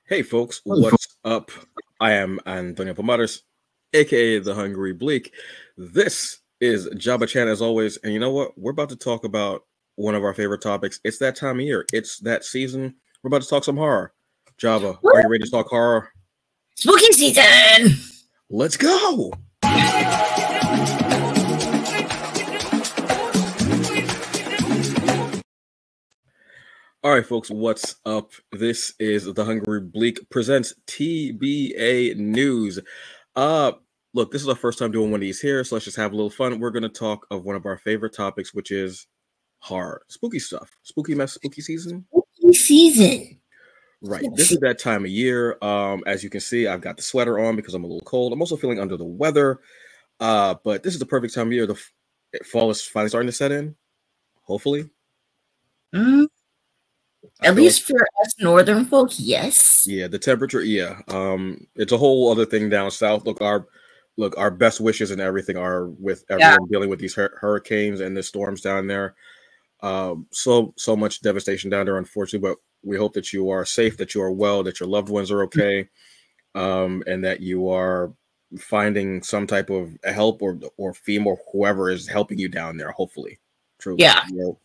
Hey folks, what's up? I am Antonio, aka the Hungry Bleak. This is Jabba Chan as always, and you know what? We're about to talk about one of our favorite topics. It's that time of year. It's that season. We're about to talk some horror. Jabba, are you ready to talk horror? Spooky season! Let's go! All right, folks, what's up? This is the Hungry Bleak presents TBA News. Look, this is our first time doing one of these here, so let's just have a little fun. We're going to talk of one of our favorite topics, which is horror, spooky stuff, spooky season. Spooky season. Right. This is that time of year. As you can see, I've got the sweater on because I'm a little cold. I'm also feeling under the weather. But this is the perfect time of year. The fall is finally starting to set in. Hopefully. At least for us northern folk, yes. Yeah, the temperature, yeah. It's a whole other thing down south. Look, our best wishes and everything are with everyone dealing with these hurricanes and the storms down there. So much devastation down there, unfortunately, but we hope that you are safe, that you are well, that your loved ones are okay, and that you are finding some type of help or FEMA or whoever is helping you down there, hopefully. Truly. Yeah. You know,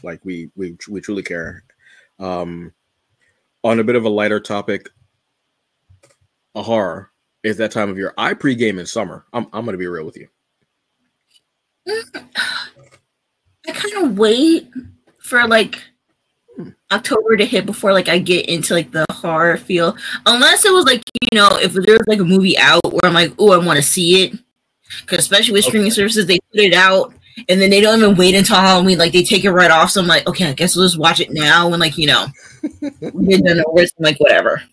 like we truly care. On a bit of a lighter topic, a horror is that time of year. I pregame in summer. I'm gonna be real with you. I kind of wait for like October to hit before like I get into like the horror feel, unless it was like, you know, if there's like a movie out where I'm like, oh, I want to see it, because especially with streaming services, they put it out and then they don't even wait until Halloween. Like, they take it right off. So I'm like, okay, I guess we'll just watch it now. And, like, you know, we're done over. I'm like, whatever.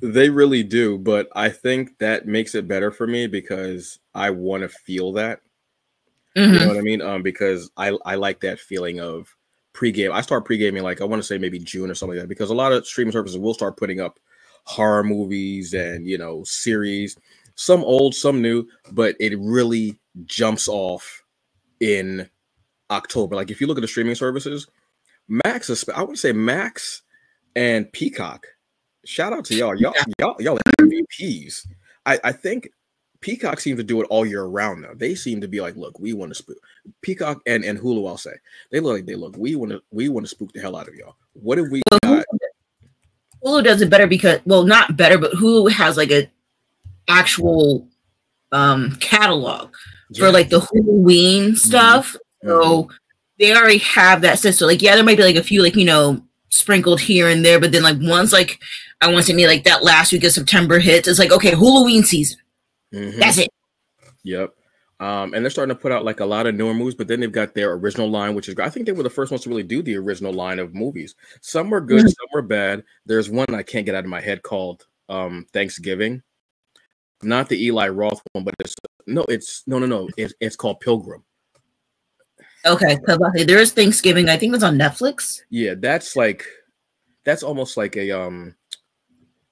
They really do. But I think that makes it better for me because I want to feel that. You know what I mean? Because I like that feeling of pregame. I start pregaming, like, I want to say maybe June or something like that, because a lot of streaming services will start putting up horror movies and, you know, series, some old, some new, but it really jumps off in October. Like, if you look at the streaming services, Max, I would say Max and Peacock, shout out to y'all MVPs. I think Peacock seems to do it all year round now. They seem to be like, look, we want to spook. Peacock and Hulu, I'll say, we want to spook the hell out of y'all. What have we got? Hulu does it better because, well, not better, but Hulu has like a actual catalog for like the Halloween stuff. So they already have that set. So like, yeah, there might be like a few, like, you know, sprinkled here and there, but then like once like I want to need like that last week of September hits, it's like, okay, Halloween season. That's it. Yep. And they're starting to put out like a lot of newer movies, but then they've got their original line, which is, I think they were the first ones to really do the original line of movies. Some were good, some were bad. There's one I can't get out of my head called Thanksgiving. Not the Eli Roth one, but it's called Pilgrim. Okay, there is Thanksgiving. I think it's on Netflix. Yeah, that's almost like a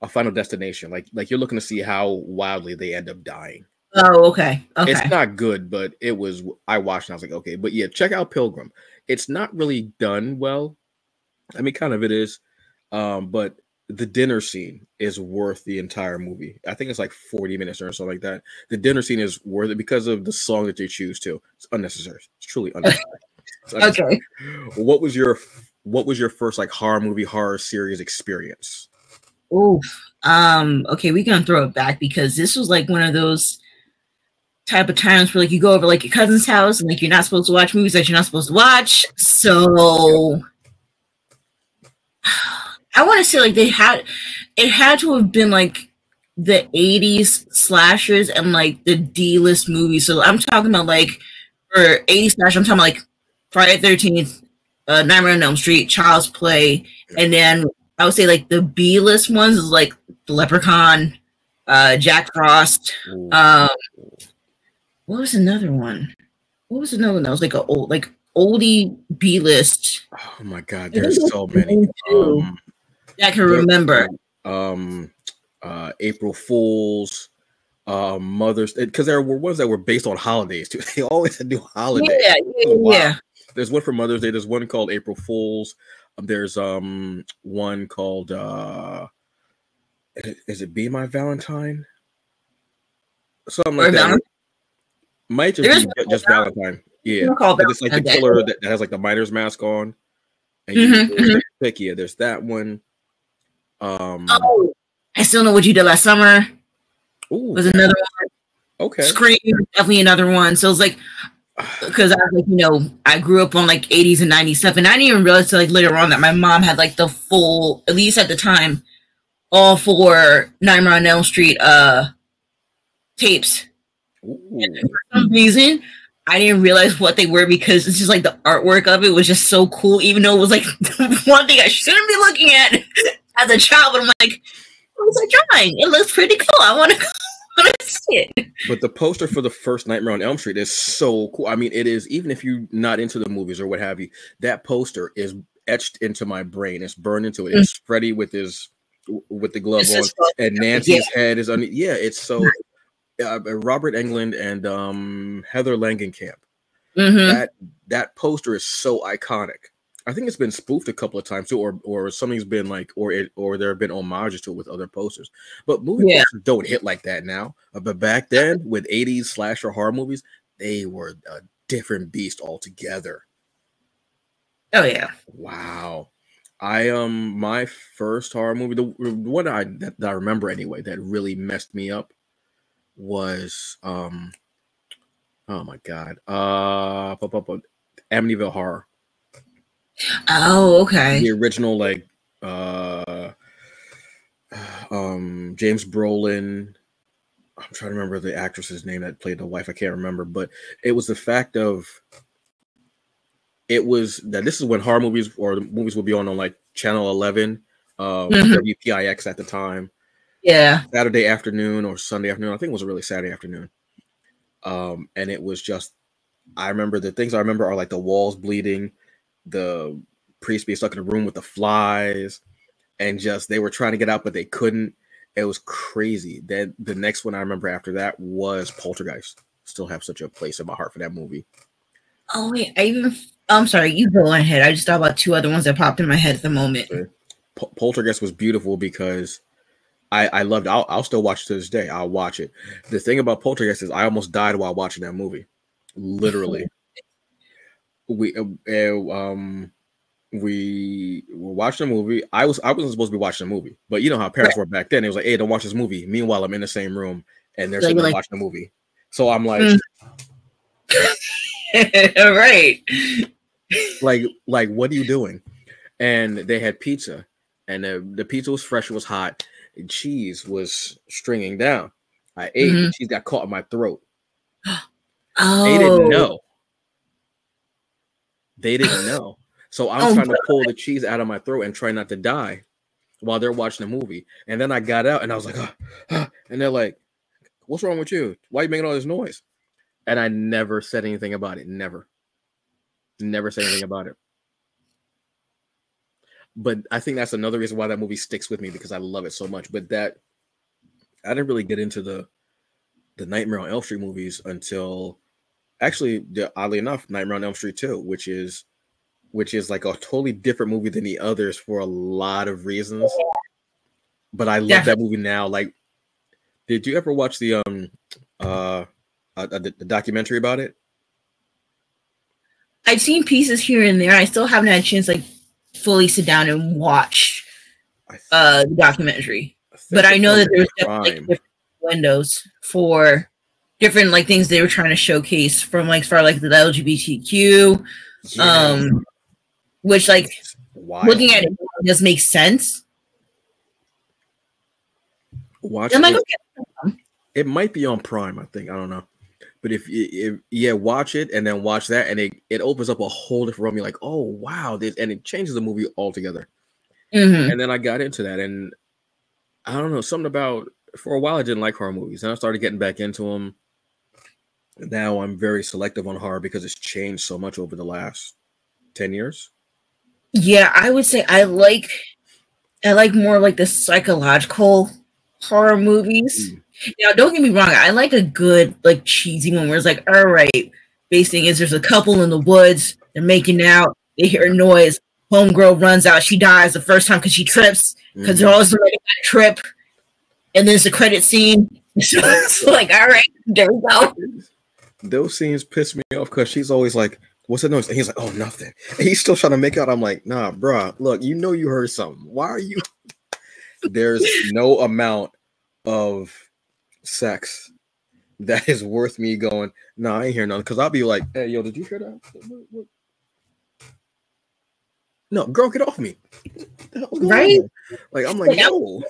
Final Destination. Like you're looking to see how wildly they end up dying. Oh, okay. It's not good, but I watched and I was like, okay. But yeah, check out Pilgrim. It's not really done well. I mean, kind of it is. But the dinner scene is worth the entire movie. I think it's like 40 minutes or something like that. The dinner scene is worth it because of the song that they choose to. It's unnecessary. It's truly unnecessary. Okay. What was your first like horror series experience? Oof. Okay, we can throw it back because this was like one of those type of times where like you go over like your cousin's house and like you're not supposed to watch movies that you're not supposed to watch. So I want to say like it had to have been like the 80s slashers and like the D-list movies. So I'm talking about like for 80s slasher, I'm talking about like Friday the 13th, Nightmare on Elm Street, Child's Play, and then I would say like the B-list ones is like The Leprechaun, Jack Frost. What was another one? That was like a oldie B-list? Oh my God, there's so many. I can remember. April Fools, Mother's, because there were ones that were based on holidays too. They always had new holidays. Yeah. There's one for Mother's Day. There's one called April Fools. There's one called Is it Be My Valentine? Something Or like that. Valentine. Might just be just Valentine. Yeah. It's like the killer that has like the miner's mask on. And you pick, yeah, there's that one. Oh, I Still Know What You Did Last Summer. Was another one. Okay. Scream, definitely another one. So it's like, because I was like, you know, I grew up on like 80s and 90s stuff, and I didn't even realize till like later on that my mom had like the full, at least at the time, all 4 Nightmare on Elm Street tapes. And for some reason, I didn't realize what they were because it's just like the artwork of it was just so cool, even though it was like one thing I shouldn't be looking at as a child. But I'm like, what's that drawing? It looks pretty cool. I want to see it. But the poster for the first Nightmare on Elm Street is so cool. I mean, it is, even if you're not into the movies or what have you, that poster is etched into my brain. It's burned into it. It's Freddy with the glove on, and Nancy's head is underneath. Yeah, it's so Robert Englund and Heather Langenkamp. That poster is so iconic. I think it's been spoofed a couple of times too, or something's been like, or there have been homages to it with other posters. But movie posters don't hit like that now. But back then, with 80s slasher horror movies, they were a different beast altogether. Oh yeah! Wow. My first horror movie, the one that I remember anyway, that really messed me up was oh my god, Amityville Horror. Oh, okay. The original, like James Brolin. I'm trying to remember the actress's name that played the wife. I can't remember, but it was the fact of it was that this is when horror movies or the movies would be on like Channel 11, WPIX at the time. Yeah. Saturday afternoon or Sunday afternoon. I think it was a really Saturday afternoon. And it was just, I remember the things I remember are like the walls bleeding, the priest being stuck in a room with the flies, and just they were trying to get out, but they couldn't. It was crazy. Then the next one I remember after that was Poltergeist. Still have such a place in my heart for that movie. Oh wait, I'm sorry, you go ahead. I just thought about 2 other ones that popped in my head at the moment. Poltergeist was beautiful because I loved it. I'll still watch it to this day. I'll watch it. The thing about Poltergeist is I almost died while watching that movie. Literally. We were watching a movie. I wasn't supposed to be watching a movie, but you know how parents were back then. It was like, hey, don't watch this movie. Meanwhile, I'm in the same room and they're sitting there watching the movie. So I'm like, right. Like, what are you doing? And they had pizza, and the pizza was fresh, it was hot, and cheese was stringing down. I ate, the cheese got caught in my throat. Oh. They didn't know. So I'm trying to pull the cheese out of my throat and try not to die while they're watching the movie. And then I got out and I was like, and they're like, what's wrong with you? Why are you making all this noise? And I never said anything about it. Never said anything about it. But I think that's another reason why that movie sticks with me, because I love it so much. But I didn't really get into the Nightmare on Elm Street movies until, actually, oddly enough, Nightmare on Elm Street 2, which is like a totally different movie than the others for a lot of reasons. But I love that movie now. Like, did you ever watch the documentary about it? I've seen pieces here and there. I still haven't had a chance like fully sit down and watch the documentary. But I know that there's definitely like, different windows for different like things they were trying to showcase from like for like the LGBTQ, which like looking at it does make sense. Watch it. It might be on Prime, I think. I don't know. But if watch it and then watch that, and it opens up a whole different realm. You're like, oh wow, and it changes the movie altogether. And then I got into that, and I don't know, something about, for a while I didn't like horror movies, and I started getting back into them. Now I'm very selective on horror because it's changed so much over the last 10 years. Yeah, I would say I like more like the psychological horror movies. Now, don't get me wrong, I like a good like cheesy one where it's like, all right, base thing is there's a couple in the woods, they're making out, they hear a noise, homegirl runs out, she dies the first time because she trips, because they're always ready to trip, and then it's a credit scene. So it's like, all right, there we go. Those scenes piss me off because she's always like, "What's the noise?" And he's like, "Oh, nothing." And he's still trying to make out. I'm like, "Nah, bro. Look, you know you heard something. Why are you?" There's no amount of sex that is worth me going, "Nah, I ain't hear nothing." Because I'll be like, "Hey, yo, did you hear that? What? No, girl, get off me." Right? Like, I'm like, no.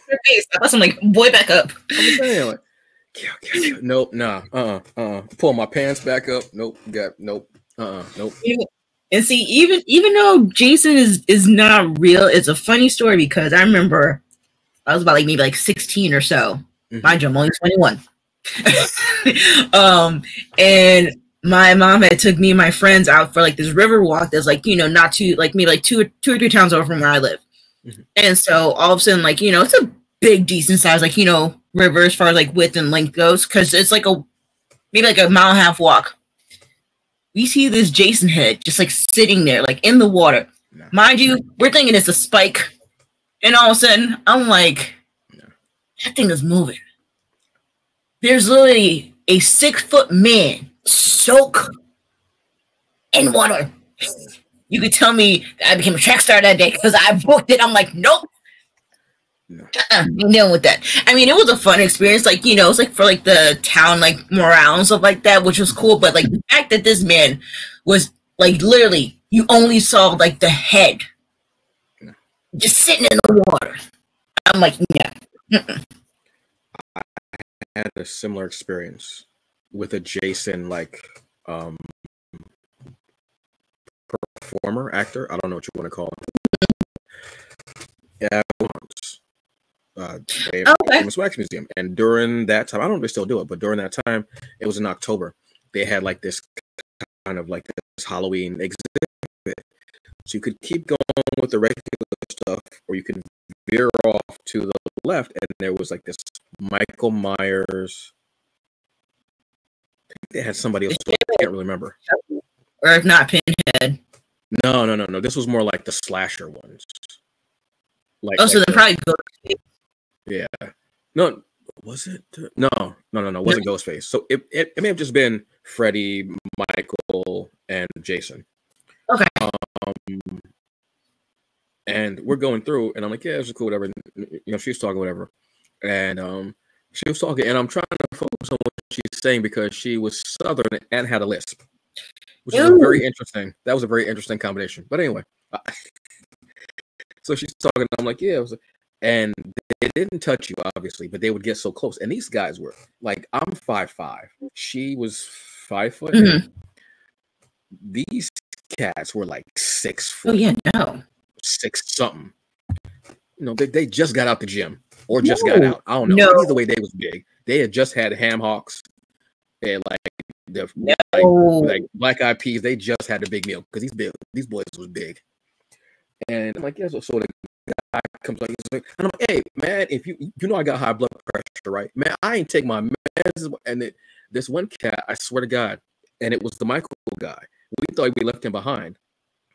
I'm like, boy, back up. I'm saying, like, nope, nah, pull my pants back up. Nope, nope. And see, even though Jason is not real, it's a funny story because I remember I was about like maybe like 16 or so. Mind you, I'm only 21. And my mom had took me and my friends out for like this river walk that's like, not too like maybe like two or three towns over from where I live. And so all of a sudden, like, it's a big decent size, like, river as far as like width and length goes, because it's like maybe like a mile and a half walk. We see this Jason head just like sitting there, like in the water. No. Mind you, we're thinking it's a spike. And all of a sudden, I'm like, that thing is moving. There's literally a 6-foot man soaked in water. You could tell me that I became a track star that day because I booked it. I'm like, nope. No. I'm dealing with that. I mean, it was a fun experience. Like, it's like for like the town, like morale and stuff like that, which was cool. But like the fact that this man was like literally, you only saw like the head just sitting in the water. I'm like, yeah. I had a similar experience with a Jason like performer, actor. I don't know what you want to call him. Yeah, once. Famous Wax Museum, and during that time, I don't know if they still do it, but during that time, it was in October. They had like this kind of like this Halloween exhibit, so you could keep going with the regular stuff, or you could veer off to the left, and there was like this Michael Myers. I think they had somebody else. I can't really remember. Or if not, Pinhead. No. This was more like the slasher ones. Like, so then probably Ghostface. Yeah. No, was it? No. It wasn't Ghostface. So it may have just been Freddy, Michael, and Jason. Okay. And we're going through, and I'm like, yeah, it's cool, whatever. She's talking, whatever. And she was talking, and I'm trying to focus on what she's saying because she was Southern and had a lisp, which is very interesting. That was a very interesting combination. But anyway. So she's talking, and I'm like, yeah. And they didn't touch you, obviously, but they would get so close. And these guys were like, I'm 5'5". She was 5 foot. Mm-hmm. These cats were like 6 foot. Oh, yeah, no. 6 something. They just got out the gym or just got out. I don't know. No. Either way, they was big. They had just had ham hocks. They had like black eyed peas. They just had a big meal because these boys was big. And I'm like, yeah, so the guy comes like, and I'm like, hey, man, if you I got high blood pressure, right? Man, I ain't take my meds. And this one cat, I swear to God, and it was the Michael guy. We thought we left him behind.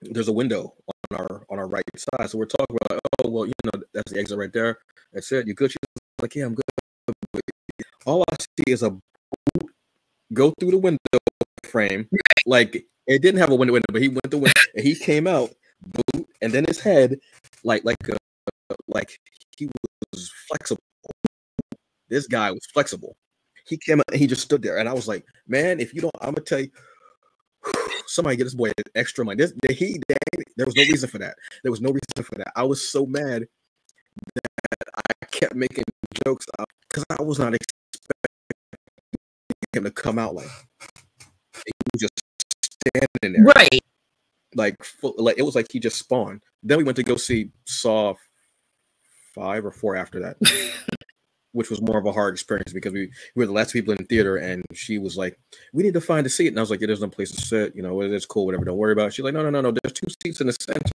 There's a window on our right side, so we're talking about, like, oh well, that's the exit right there. That's it. You good? She's like, yeah, I'm good. All I see is a boot go through the window frame. Like it didn't have a window, but he went the window and he came out. Boot, and then his head, like he was flexible. This guy was flexible. He came out and he just stood there, and I was like, man, if you don't, I'm gonna tell you, somebody get this boy extra money. There was no reason for that. There was no reason for that. I was so mad that I kept making jokes because I was not expecting him to come out like he was just standing there, right? Like it was like he just spawned. Then we went to go see Saw 5 or 4 after that, which was more of a hard experience because we were the last people in the theater, and she was like, "We need to find a seat," and I was like, yeah, "There's no place to sit. It's cool, whatever. Don't worry about it." She's like, "No. There's 2 seats in the center."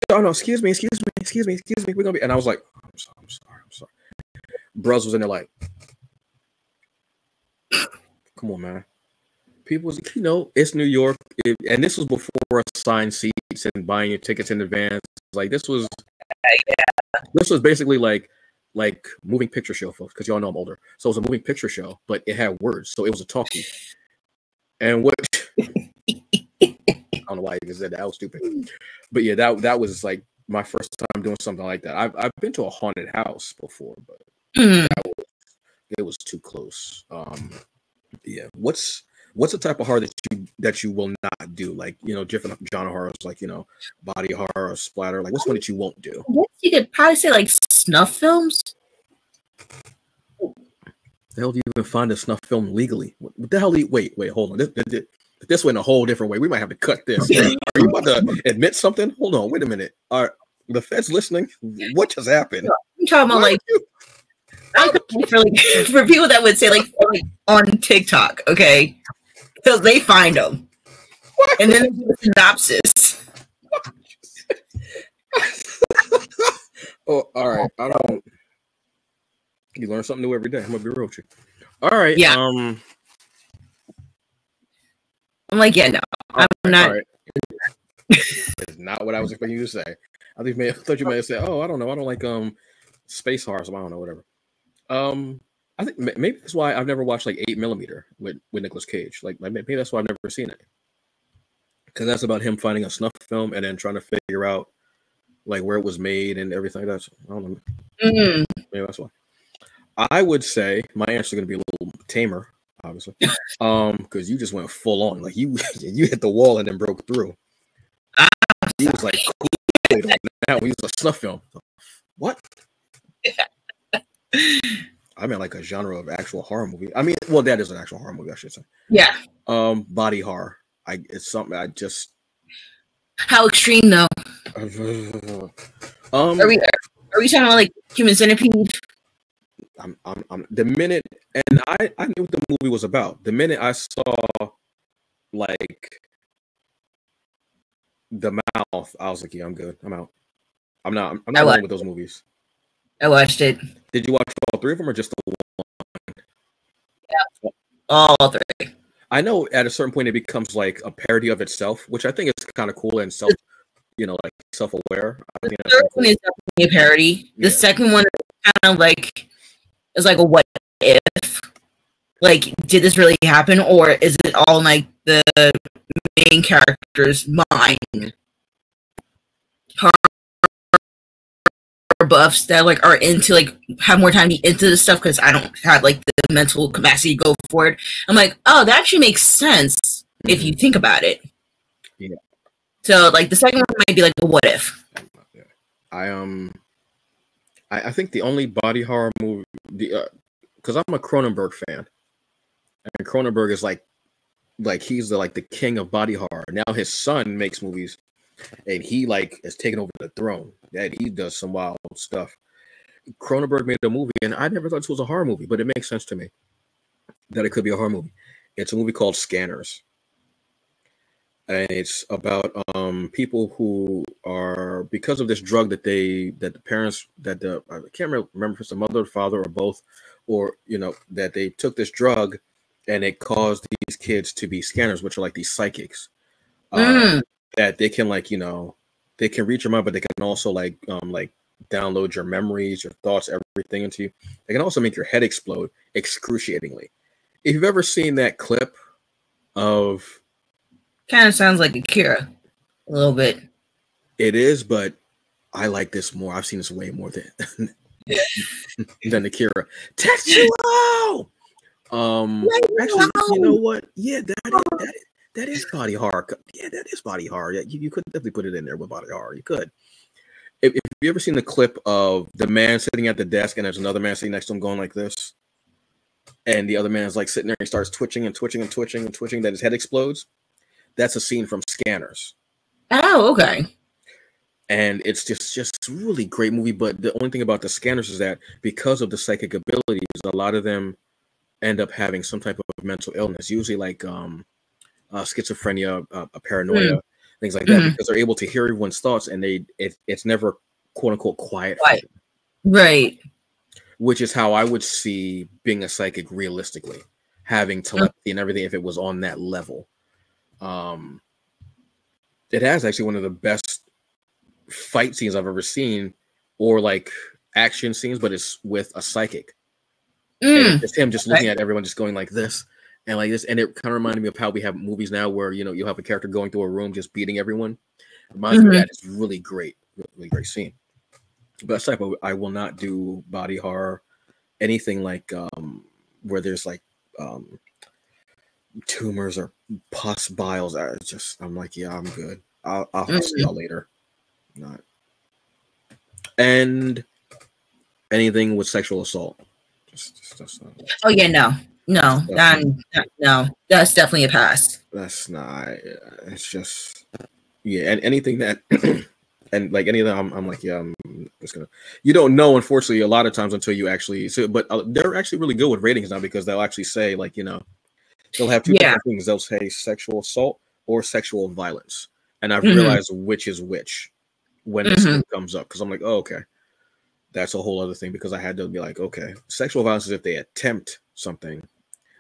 Oh no! Excuse me. We're gonna be, and I was like, "I'm sorry." Bros was in there like, come on, man. People was, it's New York, and this was before were assigned seats and buying your tickets in advance. Like this was basically like moving picture show, folks, because y'all know I'm older. So it was a moving picture show, but it had words, so it was a talkie. And what I don't know why I just said that. I was stupid. But yeah, that was like my first time doing something like that. I've been to a haunted house before, but it was too close. Yeah. What's the type of horror that you will not do? Like, different genre horrors, like, body horror or splatter. Like, what's one that you won't do? I guess you could probably say like snuff films. The hell do you even find a snuff film legally? What the hell? Wait, hold on. This went a whole different way. We might have to cut this. Are you about to admit something? Hold on, wait a minute. Are the feds listening? What just happened? I'm talking about like for people that would say like on TikTok, okay? Because they find them. What? And then they do a synopsis. Oh, all right. I don't. You learn something new every day. I'm gonna be real with you. All right. Yeah. I'm like, yeah, no, I'm not. Right. It's not what I was expecting you to say. I thought you may have said, "Oh, I don't know. I don't like space horror. So I don't know, whatever." I think maybe that's why I've never watched like 8mm with Nicolas Cage. Like maybe that's why I've never seen it, because that's about him finding a snuff film and then trying to figure out like where it was made and everything. That's I don't know. Maybe that's why. I would say my answer is going to be a little tamer, obviously, because you just went full on. Like you hit the wall and then broke through. He was like, cool, now we use a snuff film. What? I meant like a genre of actual horror movie. I mean, well, that is an actual horror movie, I should say. Yeah. Body horror. It's something I just. How extreme though? Are we talking about like Human Centipede? I'm the minute, and I knew what the movie was about. The minute I saw like the mouth, I was like, yeah, I'm good. I'm out. I'm not alone with those movies. I watched it. Did you watch all three of them or just the one? Yeah, all three. I know at a certain point it becomes like a parody of itself, which I think is kind of cool and like self-aware. I think the third one is definitely a parody. The second one is kind of like a what if? Like, did this really happen, or is it all like the main character's mind? Horror buffs that like are into like have more time to be into this stuff because I don't have like the mental capacity to go for it. I'm like, oh, that actually makes sense if you think about it. Yeah. So like the second one might be like a what if. I think the only body horror movie, because I'm a Cronenberg fan, and Cronenberg is like he's the king of body horror. Now his son makes movies, and he like has taken over the throne. That he does some wild stuff. Cronenberg made a movie, and I never thought this was a horror movie, but it makes sense to me that it could be a horror movie. It's a movie called Scanners, and it's about people who are, because of this drug that the parents I can't remember if it's the mother or father or both, or that they took this drug and it caused these kids to be scanners, which are like these psychics that they can they can reach your mind, but they can also like download your memories, your thoughts, everything into you. They can also make your head explode excruciatingly. If you've ever seen that clip of, kind of sounds like Akira a little bit. It is, but I like this more. I've seen this way more than Akira. Tetsuo! Actually, you know what? Yeah, that is body horror. Yeah, that is body horror. Yeah, you could definitely put it in there with body horror. You could. If you ever seen the clip of the man sitting at the desk and there's another man sitting next to him going like this, and the other man's like sitting there, and he starts twitching and twitching and twitching and twitching, that his head explodes. That's a scene from Scanners. Oh, okay. And it's just really great movie. But the only thing about the Scanners is that because of the psychic abilities, a lot of them end up having some type of mental illness, usually like schizophrenia, paranoia, things like that, because they're able to hear everyone's thoughts, and it's never quote unquote quiet. Right. Which is how I would see being a psychic realistically, having telepathy and everything if it was on that level. It has actually one of the best fight scenes I've ever seen, or like action scenes, but it's with a psychic. And it's just him just looking at everyone, just going like this and like this. And it kind of reminded me of how we have movies now where, you know, you'll have a character going through a room just beating everyone. It reminds me of that. It's really great scene. But aside, I will not do body horror, anything like where there's like tumors or pus biles. I'm like, yeah, I'm good. I'll see y'all later. Not. And anything with sexual assault. Oh yeah, no, that's definitely a pass. That's not. It's just, yeah, and anything that, and like any of them, I'm like, yeah, I'm just gonna. You don't know, unfortunately, a lot of times until you actually. So, but they're actually really good with ratings now because they'll actually say like, you know, they'll have two different things. They'll say sexual assault or sexual violence, and I've realized which is which when this thing comes up because I'm like, oh, okay. That's a whole other thing because I had to be like, okay, sexual violence is if they attempt something,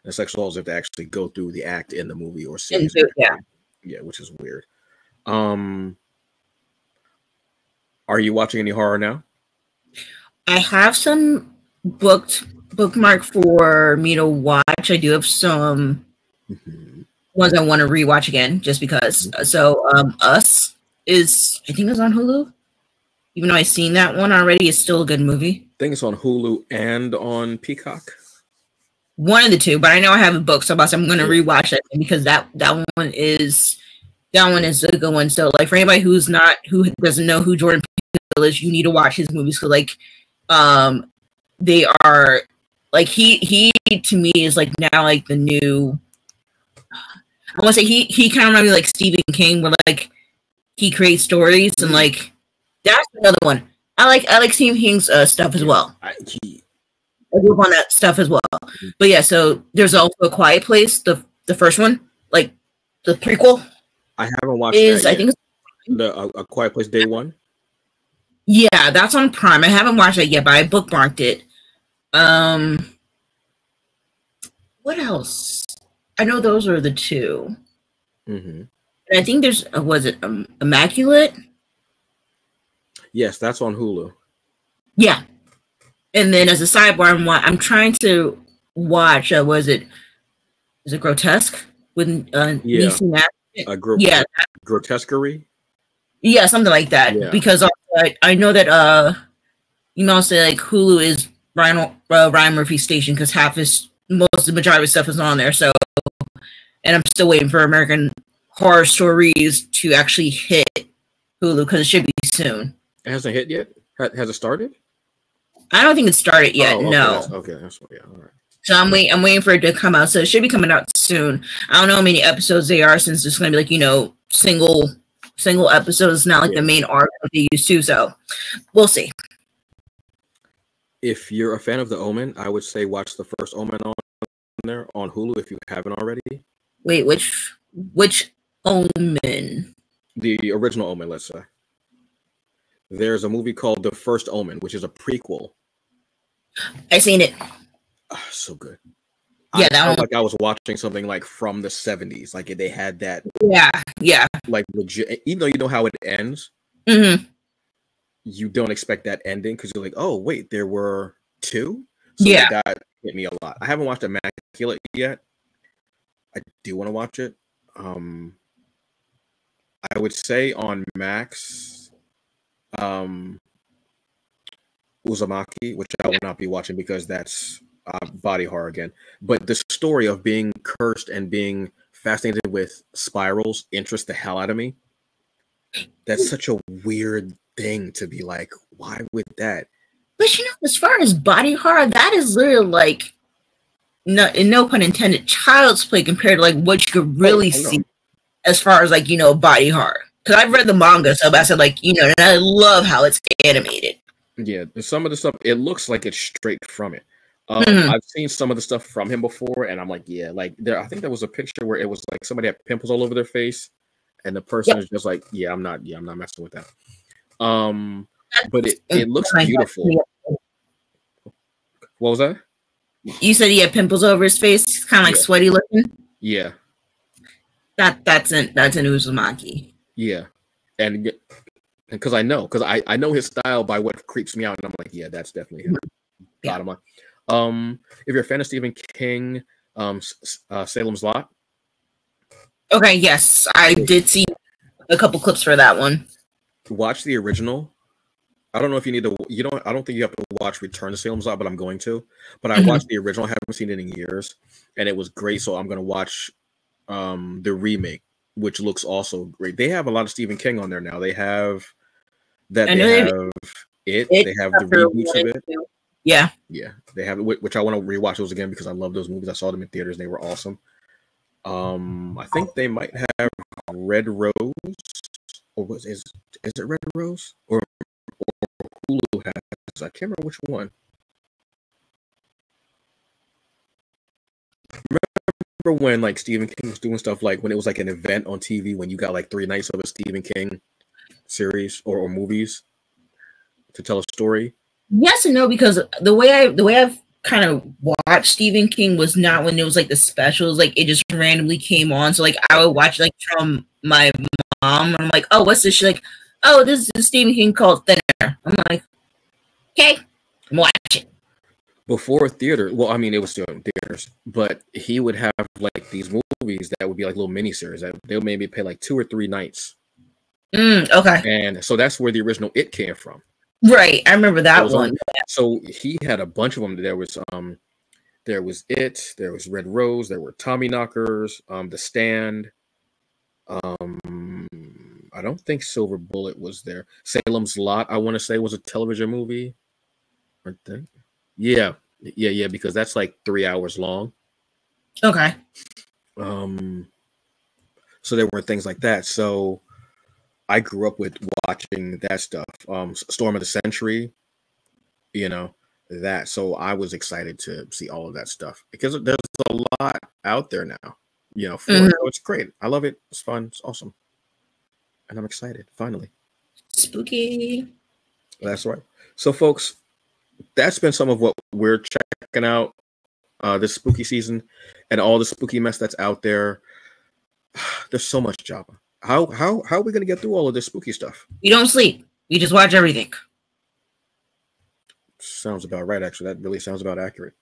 and sexual assault is if they actually go through the act in the movie or series. Yeah, which is weird. Are you watching any horror now? I have some bookmark for me to watch. I do have some ones I want to rewatch again just because. So, Us is, I think it's on Hulu. Even though I've seen that one already, it's still a good movie. I think it's on Hulu and on Peacock. One of the two, but I know I have a book, so I'm going to rewatch it because that one is a good one. So, like for anybody who doesn't know who Jordan Peele is, you need to watch his movies because, like, they are like he to me is like now like the new. I want to say he kind of reminds me like Stephen King, where like he creates stories and like. That's another one. I like Stephen King's stuff as well. I work on that stuff as well. But yeah, so there's also A Quiet Place, the first one, like the prequel. I haven't watched that yet. I think it's A Quiet Place Day One. Yeah, that's on Prime. I haven't watched that yet, but I bookmarked it. What else? I know those are the two. And I think there's was it Immaculate? Yes, that's on Hulu. Yeah, and then as a sidebar, I'm trying to watch. Is it Grotesque with Grotesquerie? Yeah, something like that. Yeah. Because I know that you know, say like Hulu is Ryan Murphy's station because the majority of stuff is on there. So, and I'm still waiting for American Horror Stories to actually hit Hulu because it should be soon. It hasn't hit yet? Has it started? I don't think it started yet. Okay, no. That's yeah. All right. So I'm waiting for it to come out. So it should be coming out soon. I don't know how many episodes they are since it's going to be like, you know, single episodes, not like the main arc that they used to. So we'll see. If you're a fan of The Omen, I would say watch the first Omen on there on Hulu if you haven't already. Wait, which Omen? The original Omen, let's say. There's a movie called The First Omen, which is a prequel. I seen it. So good. Yeah, I felt like I was watching something like from the 70s. Like they had that. Yeah. Like legit. Even though you know how it ends, you don't expect that ending because you're like, oh wait, there were two. So that hit me a lot. I haven't watched Immaculate yet. I do want to watch it. I would say on Max. Uzumaki, which I will not be watching because that's body horror again. But the story of being cursed and being fascinated with spirals interests the hell out of me. That's such a weird thing to be like, why would that? But you know, as far as body horror, that is literally like, no pun intended, child's play compared to like what you could really see as far as like, you know, body horror. Because I've read the manga, so I said, like, you know, and I love how it's animated. Yeah, some of the stuff, it looks like it's straight from it. I've seen some of the stuff from him before, and I'm like, yeah, like, I think there was a picture where it was like somebody had pimples all over their face, and the person is just like, I'm not messing with that. But it looks beautiful. What was that? You said he had pimples over his face, kind of like sweaty looking? Yeah. That's an Uzumaki. Yeah, and because I know his style by what creeps me out, and I'm like, yeah, that's definitely him. Yeah. Bottom line. If you're a fan of Stephen King, Salem's Lot. Okay, yes, I did see a couple clips for that one. Watch the original. I don't know if you need to. I don't think you have to watch Return to Salem's Lot, but I'm going to. But I watched the original. I haven't seen it in years, and it was great. So I'm going to watch the remake, which looks also great. They have a lot of Stephen King on there now. They have that. They have it. They have the reboots of it. Yeah. Yeah, they have it, which I want to rewatch those again because I love those movies. I saw them in theaters and they were awesome. I think they might have Red Rose, or is it Red Rose or Hulu has? I can't remember which one. Remember when like Stephen King was doing stuff like when it was like an event on TV when you got like 3 nights of a Stephen King series or movies to tell a story? Yes and no, because the way I've kind of watched Stephen King was not when it was like the specials, like it just randomly came on. So like I would watch like from my mom. And I'm like, oh, what's this? She's like, oh, this is Stephen King called Thin Air. I'm like, okay, I'm watching. Before theater, well, I mean, it was still in theaters, but he would have like these movies that would be like little miniseries that they'll maybe pay like 2 or 3 nights. Okay. And so that's where the original It came from. Right, I remember that one. So he had a bunch of them. There was It, there was Red Rose, there were Tommyknockers, The Stand. I don't think Silver Bullet was there. Salem's Lot, I want to say, was a television movie. I think. Yeah, because that's like 3 hours long. Okay. So there were things like that. So I grew up with watching that stuff. Storm of the Century, that. So I was excited to see all of that stuff because there's a lot out there now, so it's great. I love it. It's fun. It's awesome. And I'm excited. Finally. Spooky. That's right. So folks, that's been some of what we're checking out this spooky season and all the spooky mess that's out there. There's so much, Jabba. How are we going to get through all of this spooky stuff? We don't sleep. We just watch everything. Sounds about right, actually. That really sounds about accurate.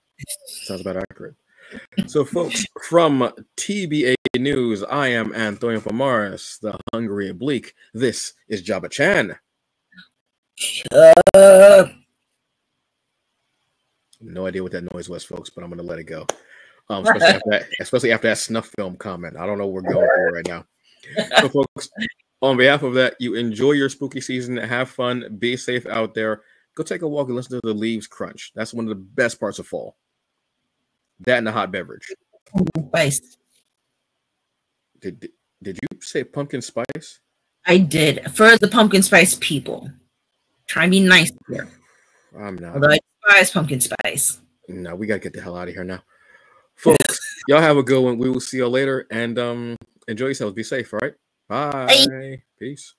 So, folks, from TBA News, I am Antonio Pomares, the Hungry and Bleak. This is Jabba Chan. No idea what that noise was, folks, but I'm going to let it go. Especially after that snuff film comment. I don't know what we're going for right now. So, folks, on behalf of that, you enjoy your spooky season. Have fun. Be safe out there. Go take a walk and listen to the leaves crunch. That's one of the best parts of fall. That and a hot beverage. Spice. Did you say pumpkin spice? I did. For the pumpkin spice people. Try and be nice here. I'm not. Although I despise pumpkin spice. No, we got to get the hell out of here now. Folks, y'all have a good one. We will see you later. And enjoy yourselves. Be safe, all right? Bye. Bye. Peace.